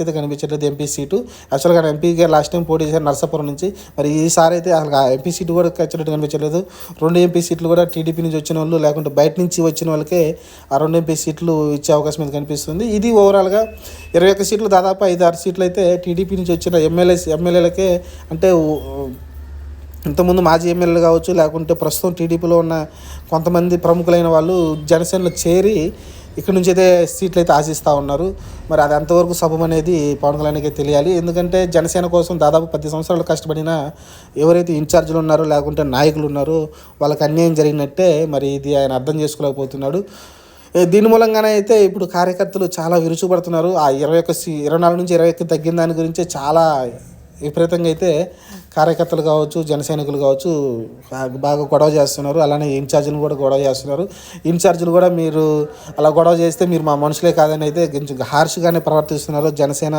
అయితే కనిపించట్లేదు MP seat. యాక్చువల్‌గా ఎంపీగా లాస్ట్ టైం పోటీ చేశారు నరసాపురం నుంచి. మరి ఈసారి అయితే అసలు ఆ ఎంపీ సీటు కూడా ఖచ్చితంగా కనిపించలేదు. 2 ఎంపీ సీట్లు కూడా టీడీపీ నుంచి వచ్చిన వాళ్ళు, లేకుంటే బయట నుంచి వచ్చిన వాళ్ళకే ఆ 2 ఎంపీ సీట్లు ఇచ్చే అవకాశం అయితే కనిపిస్తుంది. ఇది ఓవరాల్‌గా 21 సీట్లు, దాదాపు 5, 6 సీట్లు అయితే టీడీపీ నుంచి వచ్చిన ఎమ్మెల్యేలకే, అంటే ఇంతకుముందు మాజీ ఎమ్మెల్యేలు కావచ్చు, లేకుంటే ప్రస్తుతం టీడీపీలో ఉన్న కొంతమంది ప్రముఖులైన వాళ్ళు జనసేనలో చేరి ఇక్కడ నుంచి అయితే సీట్లు అయితే ఆశిస్తూ ఉన్నారు. మరి అది ఎంతవరకు సబబు అనేది పవన్ కళ్యాణ్కే తెలియాలి. ఎందుకంటే జనసేన కోసం దాదాపు 10 సంవత్సరాలు కష్టపడిన ఎవరైతే ఇన్ఛార్జీలు ఉన్నారో, లేకుంటే నాయకులు ఉన్నారో వాళ్ళకి అన్యాయం జరిగినట్టే. మరి ఇది ఆయన అర్థం చేసుకోలేకపోతున్నాడు. దీని మూలంగానే అయితే ఇప్పుడు కార్యకర్తలు చాలా విరుచుపడుతున్నారు. ఆ 24 నుంచి 21 తగ్గిన దాని గురించే చాలా విపరీతంగా అయితే కార్యకర్తలు కావచ్చు, జన సైనికులు కావచ్చు బాగా గొడవ చేస్తున్నారు. అలానే ఇన్ఛార్జీలు కూడా గొడవ చేస్తున్నారు. ఇన్ఛార్జీలు కూడా మీరు అలా గొడవ చేస్తే మీరు మా మనుషులే కాదని అయితే కొంచెం హార్ష్గానే ప్రవర్తిస్తున్నారు జనసేన